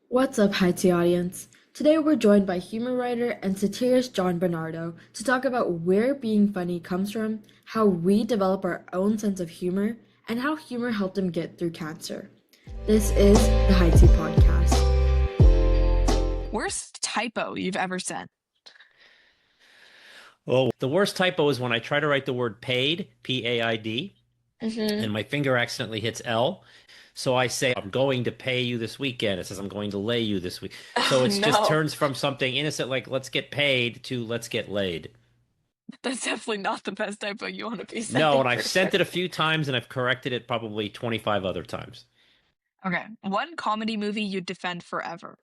What's up, Hi Tea audience? Today we're joined by humor writer and satirist John Bernardo to talk about where being funny comes from, how we develop our own sense of humor, and how humor helped him get through cancer. This is the Hi Tea Podcast. Worst typo you've ever sent? Oh, the worst typo is when I try to write the word paid, P-A-I-D, Mm-hmm. and my finger accidentally hits L. So I say, I'm going to pay you this weekend. It says, I'm going to lay you this week. So Oh it just no, turns from something innocent like let's get paid to let's get laid. that's definitely not the best typo you want to be No, sending and I've for sure. sent it a few times and I've corrected it probably 25 other times. Okay, one comedy movie you'd defend forever.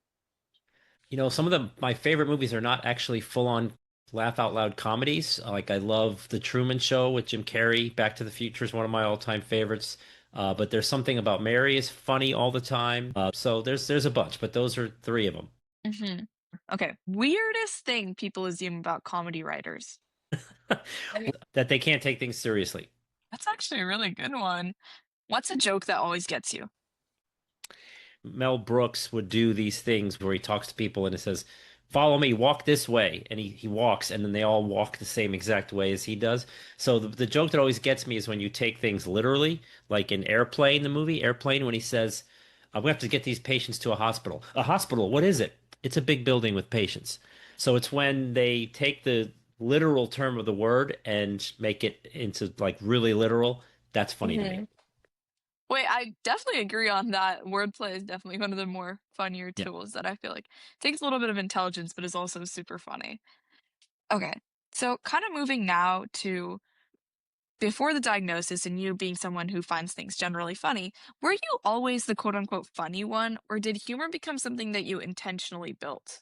Some of my favorite movies are not actually full-on laugh out loud comedies. Like I love The Truman Show with Jim Carrey. Back to the Future is one of my all-time favorites. But there's something about Mary is funny all the time. So there's a bunch, but those are three of them. Mm-hmm. Okay, weirdest thing people assume about comedy writers. That they can't take things seriously. That's actually a really good one. What's a joke that always gets you? Mel Brooks would do these things where he talks to people and it says, "Follow me, walk this way," and he walks, and then they all walk the same exact way as he does. So the joke that always gets me is when you take things literally, like in Airplane, the movie Airplane, when he says, "We have to get these patients to a hospital." A hospital, what is it? It's a big building with patients. So it's when they take the literal term of the word and make it into like really literal. That's funny to me. Mm-hmm. Wait, I definitely agree on that. Wordplay is definitely one of the more funnier Yeah. tools that I feel like takes a little bit of intelligence, but is also super funny. Okay, so kind of moving now to before the diagnosis and you being someone who finds things generally funny, were you always the quote unquote funny one, or did humor become something that you intentionally built?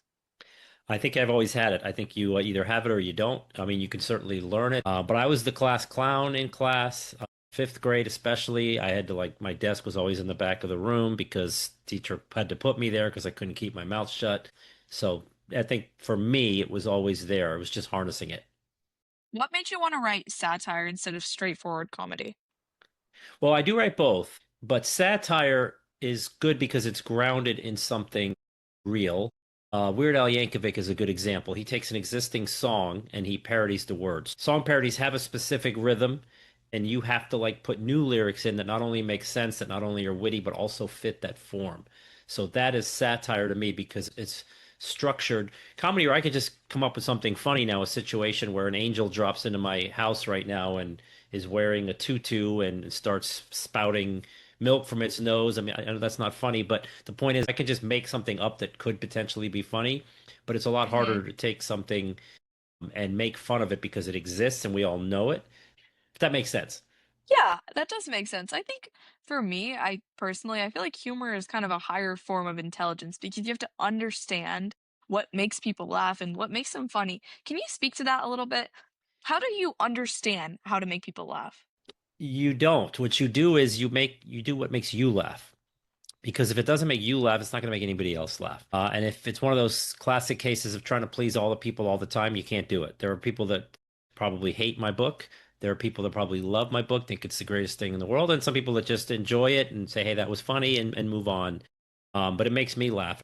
I think I've always had it. I think you either have it or you don't. I mean, you can certainly learn it. But I was the class clown in class, fifth grade especially. I had to like my desk was always in the back of the room because teacher had to put me there because I couldn't keep my mouth shut. So I think for me, it was always there. It was just harnessing it. What made you want to write satire instead of straightforward comedy? Well, I do write both, but satire is good because it's grounded in something real. Weird Al Yankovic is a good example. He takes an existing song and he parodies the words. Song parodies have a specific rhythm, and you have to like put new lyrics in that not only make sense, that not only are witty, but also fit that form. So that is satire to me because it's structured. Comedy, where I could just come up with something funny now, a situation where an angel drops into my house right now and is wearing a tutu and starts spouting milk from its nose. I mean, I know that's not funny, but the point is, I can just make something up that could potentially be funny, but it's a lot Hmm. harder to take something and make fun of it because it exists and we all know it. If that makes sense. Yeah, that does make sense. I think for me, I personally, I feel like humor is kind of a higher form of intelligence because you have to understand what makes people laugh and what makes them funny. Can you speak to that a little bit? How do you understand how to make people laugh? You don't. What you do is you do what makes you laugh. Because if it doesn't make you laugh, it's not going to make anybody else laugh. And if it's one of those classic cases of trying to please all the people all the time, you can't do it. There are people that probably hate my book. There are people that probably love my book, think it's the greatest thing in the world, and some people that just enjoy it and say, "Hey, that was funny," and move on. But it makes me laugh,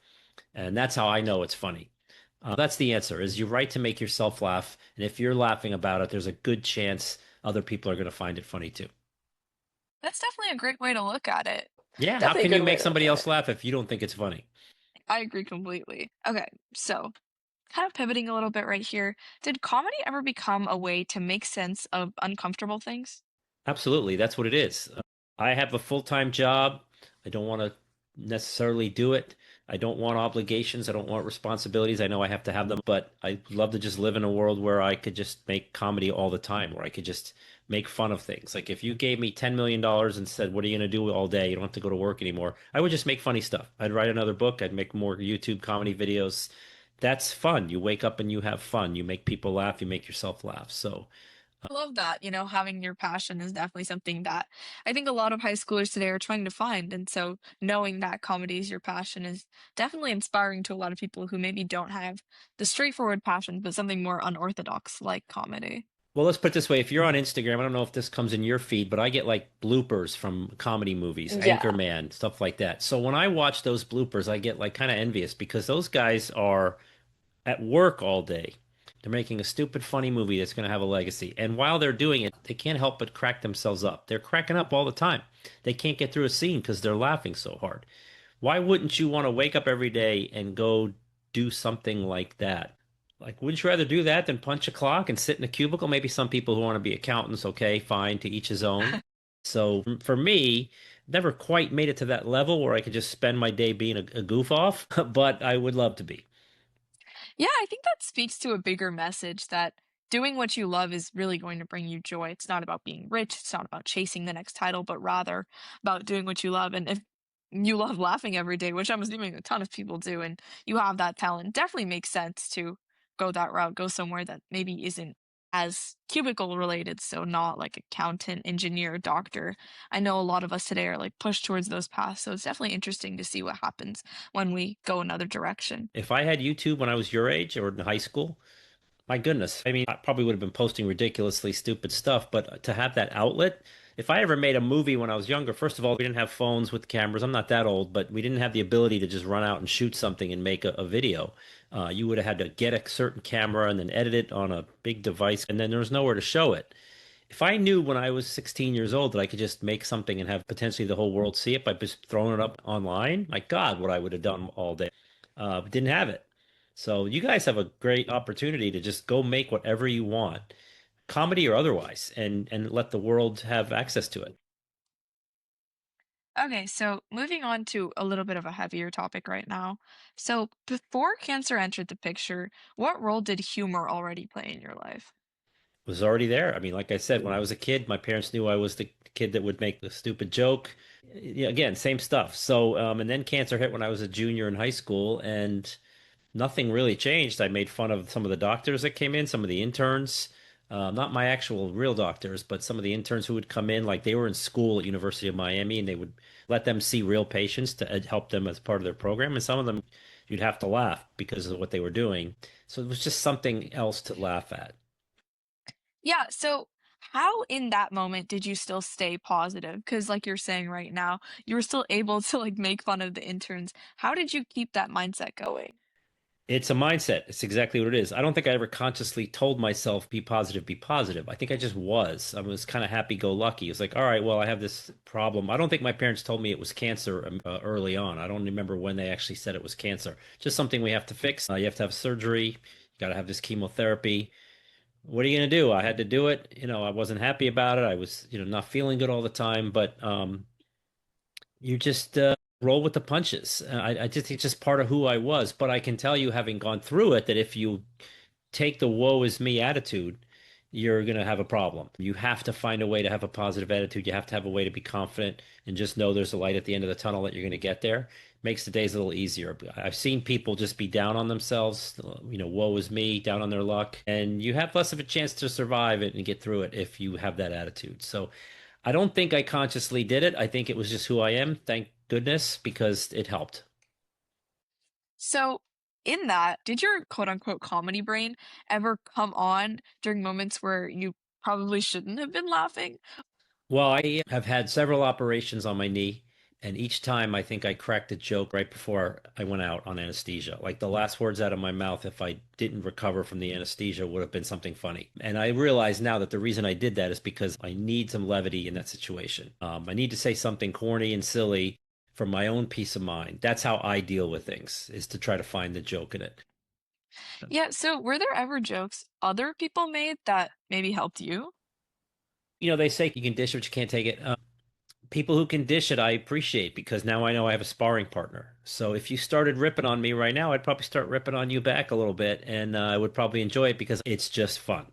and that's how I know it's funny. That's the answer: is you write to make yourself laugh, and if you're laughing about it, there's a good chance other people are going to find it funny too. That's definitely a great way to look at it. Yeah, how Definitely a can good you way make to look somebody at else it. laugh if you don't think it's funny? I agree completely. Okay, so kind of pivoting a little bit right here. Did comedy ever become a way to make sense of uncomfortable things? Absolutely, that's what it is. I have a full-time job. I don't want to necessarily do it. I don't want obligations. I don't want responsibilities. I know I have to have them, but I love to just live in a world where I could just make comedy all the time, where I could just make fun of things. Like if you gave me $10 million and said, "What are you going to do all day? You don't have to go to work anymore." I would just make funny stuff. I'd write another book. I'd make more YouTube comedy videos. That's fun. You wake up and you have fun. You make people laugh. You make yourself laugh. So I love that. Having your passion is definitely something that I think a lot of high schoolers today are trying to find. And so knowing that comedy is your passion is definitely inspiring to a lot of people who maybe don't have the straightforward passion, but something more unorthodox like comedy. Well, let's put it this way. If you're on Instagram, I don't know if this comes in your feed, but I get like bloopers from comedy movies, Yeah. Anchorman, stuff like that. So when I watch those bloopers, I get like kind of envious because those guys are at work all day. They're making a stupid, funny movie that's going to have a legacy. And while they're doing it, they can't help but crack themselves up. They're cracking up all the time. They can't get through a scene because they're laughing so hard. Why wouldn't you want to wake up every day and go do something like that? Like, wouldn't you rather do that than punch a clock and sit in a cubicle? Maybe some people who want to be accountants, okay, fine, to each his own. So for me, never quite made it to that level where I could just spend my day being a goof off, but I would love to be. Yeah, I think that speaks to a bigger message that doing what you love is really going to bring you joy. It's not about being rich, it's not about chasing the next title, but rather about doing what you love. And if you love laughing every day, which I'm assuming a ton of people do, and you have that talent, definitely makes sense to go that route, go somewhere that maybe isn't as cubicle related, so not like accountant, engineer, doctor. I know a lot of us today are like pushed towards those paths, so it's definitely interesting to see what happens when we go another direction. If I had YouTube when I was your age or in high school, my goodness. I mean, I probably would have been posting ridiculously stupid stuff, but to have that outlet, if I ever made a movie when I was younger, first of all, we didn't have phones with cameras. I'm not that old, but we didn't have the ability to just run out and shoot something and make a video. You would have had to get a certain camera and then edit it on a big device, and then there was nowhere to show it. If I knew when I was 16 years old that I could just make something and have potentially the whole world see it by just throwing it up online, my God, what I would have done all day. But didn't have it. So you guys have a great opportunity to just go make whatever you want, comedy or otherwise, and let the world have access to it. Okay, so moving on to a little bit of a heavier topic right now. So, before cancer entered the picture, what role did humor already play in your life? Was already there. I mean, like I said, when I was a kid, my parents knew I was the kid that would make the stupid joke. Yeah, again, same stuff. So, and then cancer hit when I was a junior in high school, and nothing really changed. I made fun of some of the doctors that came in, some of the interns, not my actual real doctors, but some of the interns who would come in, like they were in school at University of Miami, and they would let them see real patients to help them as part of their program. And some of them, you'd have to laugh because of what they were doing. So it was just something else to laugh at. Yeah, so how in that moment did you still stay positive? Because, like you're saying right now, you were still able to like make fun of the interns. How did you keep that mindset going? It's a mindset. It's exactly what it is. I don't think I ever consciously told myself, be positive, be positive. I think I just was. I was kind of happy go lucky. It was like, all right, well, I have this problem. I don't think my parents told me it was cancer early on. I don't remember when they actually said it was cancer. Just something we have to fix. You have to have surgery. You got to have this chemotherapy. What are you going to do? I had to do it. I wasn't happy about it. I was, not feeling good all the time, but you just roll with the punches. I just think it's just part of who I was. But I can tell you, having gone through it, that if you take the woe is me attitude, you're going to have a problem. You have to find a way to have a positive attitude. You have to have a way to be confident and just know there's a light at the end of the tunnel that you're going to get there. Makes the days a little easier. I've seen people just be down on themselves, woe is me, down on their luck, and you have less of a chance to survive it and get through it if you have that attitude. So I don't think I consciously did it. I think it was just who I am, thank goodness, because it helped. So, in that, did your quote unquote comedy brain ever come on during moments where you probably shouldn't have been laughing? Well, I have had several operations on my knee, and each time I think I cracked a joke right before I went out on anesthesia. Like the last words out of my mouth, if I didn't recover from the anesthesia, would have been something funny. And I realize now that the reason I did that is because I need some levity in that situation. I need to say something corny and silly for my own peace of mind. That's how I deal with things, is to try to find the joke in it. Yeah, so were there ever jokes other people made that maybe helped you? They say you can dish what you can't take it. People who can dish it, I appreciate because now I know I have a sparring partner. So if you started ripping on me right now, I'd probably start ripping on you back a little bit, and I would probably enjoy it because it's just fun.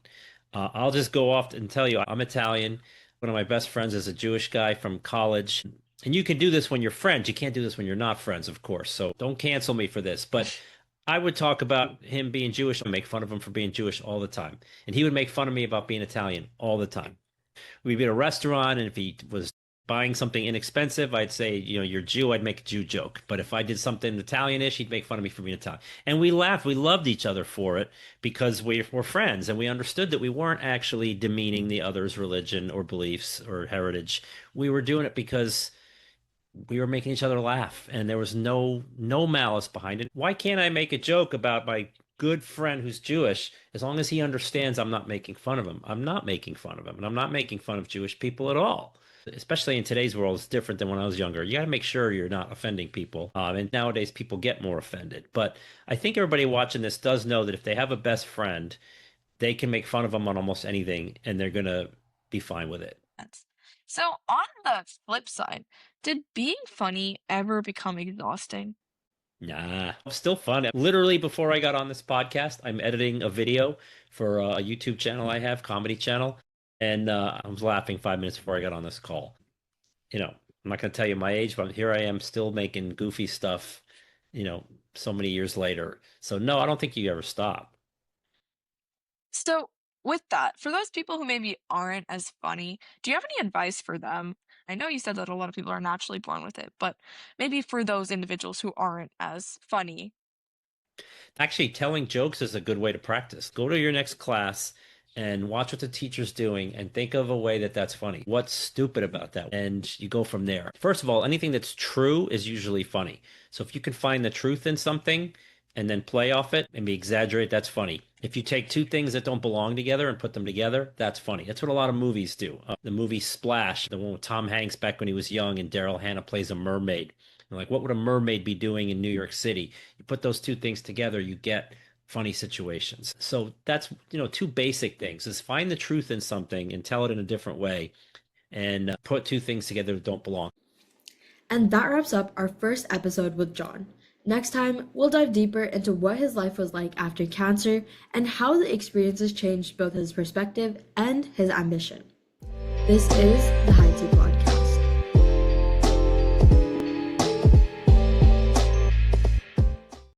I'll just go off and tell you, I'm Italian. One of my best friends is a Jewish guy from college. And you can do this when you're friends. You can't do this when you're not friends, of course. So don't cancel me for this. But I would talk about him being Jewish and make fun of him for being Jewish all the time. And he would make fun of me about being Italian all the time. We'd be at a restaurant, and if he was buying something inexpensive, I'd say, you're Jew, I'd make a Jew joke. But if I did something Italianish, he'd make fun of me for being Italian. And we laughed. We loved each other for it because we were friends and we understood that we weren't actually demeaning the other's religion or beliefs or heritage. We were doing it because we were making each other laugh and there was no malice behind it. Why can't I make a joke about my good friend who's Jewish as long as he understands I'm not making fun of him? I'm not making fun of him, and I'm not making fun of Jewish people at all. Especially in today's world, it's different than when I was younger. You got to make sure you're not offending people. And nowadays, people get more offended. But I think everybody watching this does know that if they have a best friend, they can make fun of them on almost anything, and they're gonna be fine with it. So, on the flip side, did being funny ever become exhausting? Nah, still fun. Literally, before I got on this podcast, I'm editing a video for a YouTube channel I have, comedy channel, and I was laughing 5 minutes before I got on this call. I'm not going to tell you my age, but here I am still making goofy stuff, you know, so many years later. So no, I don't think you ever stop. So, with that, for those people who maybe aren't as funny, do you have any advice for them? I know you said that a lot of people are naturally born with it, but maybe for those individuals who aren't as funny. Actually, telling jokes is a good way to practice. Go to your next class and watch what the teacher's doing and think of a way that that's funny. What's stupid about that? And you go from there. First of all, anything that's true is usually funny. So if you can find the truth in something and then play off it and be exaggerate, that's funny. If you take two things that don't belong together and put them together, that's funny. That's what a lot of movies do. The movie Splash, the one with Tom Hanks back when he was young and Daryl Hannah plays a mermaid. And like, what would a mermaid be doing in New York City? You put those two things together, you get funny situations. So that's, two basic things is find the truth in something and tell it in a different way and put two things together that don't belong. And that wraps up our first episode with John. Next time, we'll dive deeper into what his life was like after cancer and how the experiences changed both his perspective and his ambition. This is the High Tea Pod.